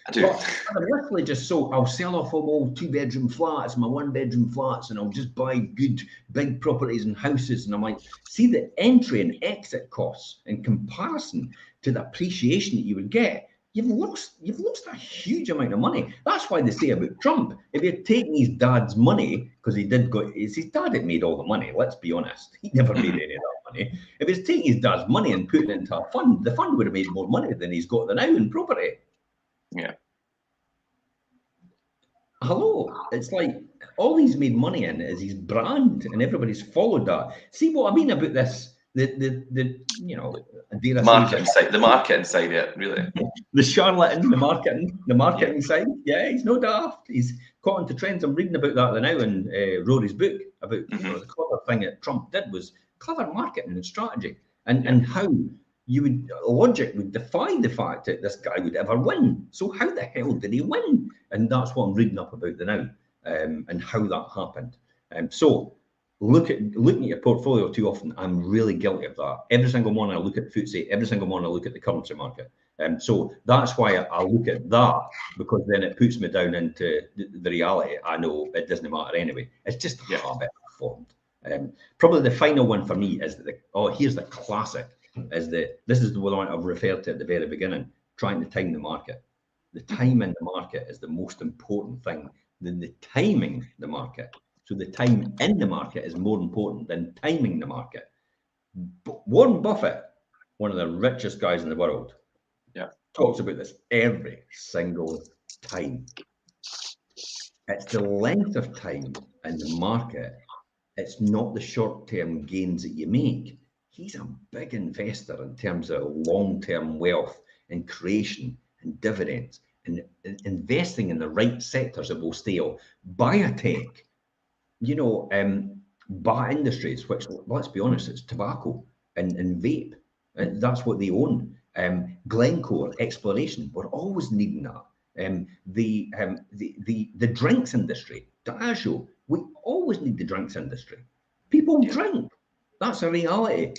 I do.
But I'm literally just so I'll sell off all 2-bedroom flats, my 1-bedroom flats, and I'll just buy good big properties and houses. And I'm like, see the entry and exit costs in comparison to the appreciation that you would get. You've lost a huge amount of money. That's why they say about Trump, if you're taking his dad's money, because it's his dad that made all the money, let's be honest. He never made any of that money. If he's taking his dad's money and putting it into a fund, the fund would have made more money than he's got now in property.
Yeah.
Hello, it's like all he's made money in is his brand, and everybody's followed that. See what I mean about this? The
marketing side, yeah, really.
The charlatan, the marketing side. Yeah, he's no daft. He's caught into trends. I'm reading about that now in Rory's book about the clever thing that Trump did was clever marketing and strategy, and how logic would defy the fact that this guy would ever win. So how the hell did he win? And that's what I'm reading up about now, and how that happened. So looking at your portfolio too often, I'm really guilty of that. Every single morning I look at the FTSE, every single morning I look at the currency market. So that's why I look at that, because then it puts me down into the reality. I know it doesn't matter anyway. It's just a habit I've formed. Probably the final one for me is here's the classic. This is the one I've referred to at the very beginning, trying to time the market. The time in the market is the most important thing than the timing the market. So the time in the market is more important than timing the market. Warren Buffett, one of the richest guys in the world, talks about this every single time. It's the length of time in the market. It's not the short-term gains that you make. He's a big investor in terms of long-term wealth and creation and dividends and investing in the right sectors that will stay on. Biotech, bar industries, which, let's be honest, it's tobacco and vape. That's what they own. Glencore, exploration, we're always needing that. The drinks industry, Diageo, we always need the drinks industry. People drink. That's a reality.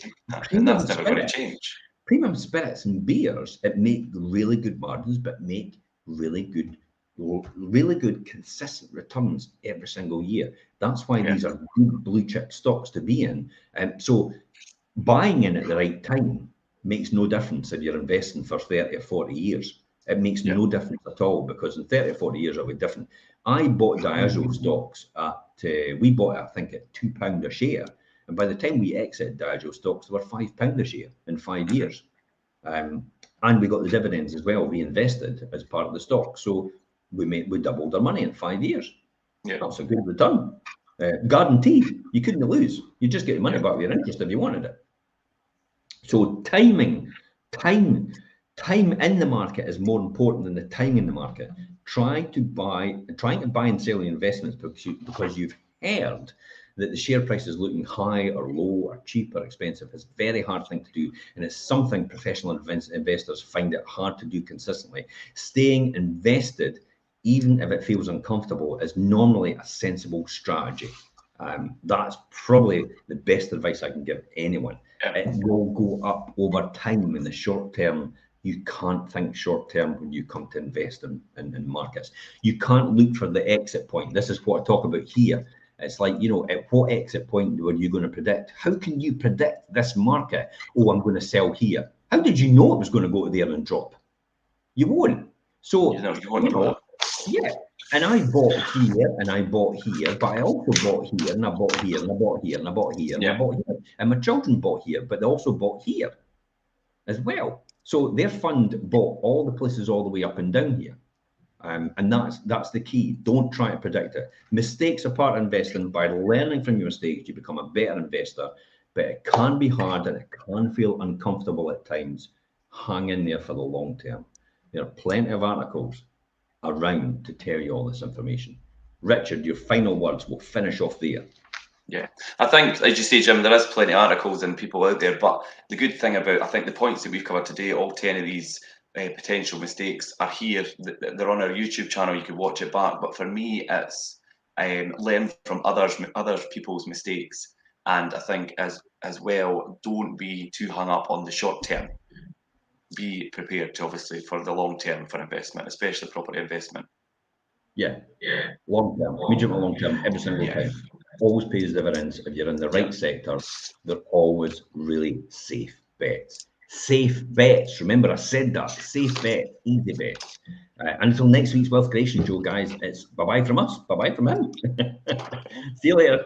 And that's never going to change.
Premium spirits and beers, it make really good margins, but make really good, consistent returns every single year. That's why these are good blue chip stocks to be in. So buying in at the right time makes no difference if you're investing for 30 or 40 years. It makes no difference at all, because in 30 or 40 years it'll be different. I bought Diageo stocks we bought it, I think, at £2 a share. And by the time we exited Diageo stocks, they were £5 a share in 5 years. And we got the dividends as well, reinvested as part of the stock. So we doubled our money in 5 years. Yeah. That's a good return. Guaranteed. You couldn't lose. You just get your money back with your interest if you wanted it. So time in the market is more important than the time in the market. Trying to buy and sell the investments because you've heard that the share price is looking high or low or cheap or expensive is a very hard thing to do, and it's something professional investors find it hard to do consistently. Staying invested, even if it feels uncomfortable, is normally a sensible strategy. That's probably the best advice I can give anyone. It will go up over time. In the short term, you can't think short term when you come to invest in markets. You can't look for the exit point. This is what I talk about here. It's like, at what exit point were you going to predict? How can you predict this market? Oh, I'm going to sell here. How did you know it was going to go there and drop? You won't. So,
you won't.
Yeah. And I bought here and I bought here, but I also bought here and I bought here and I bought here and I bought here and I bought here. And my children bought here, but they also bought here as well. So their fund bought all the places all the way up and down here. And that's the key. Don't try to predict it. Mistakes are part of investing. By learning from your mistakes, you become a better investor. But it can be hard and it can feel uncomfortable at times. Hang in there for the long term. There are plenty of articles around to tell you all this information. Richard, your final words. We'll finish off there.
Yeah, I think, as you say, Jim, there is plenty of articles and people out there. But the good thing about, I think, the points that we've covered today, all 10 of these potential mistakes are here. They're on our YouTube channel. You can watch it back. But for me, it's learn from other people's mistakes. And I think as well, don't be too hung up on the short term. be prepared to obviously for the long term for investment, especially property investment.
Yeah, long term, medium and long term, every single time. Always pays dividends. If you're in the right sector, they're always really safe bets. Safe bets. Remember, I said that. Safe bet, easy bets. Until next week's Wealth Creation Show, guys, it's bye-bye from us. Bye-bye from him. See you later.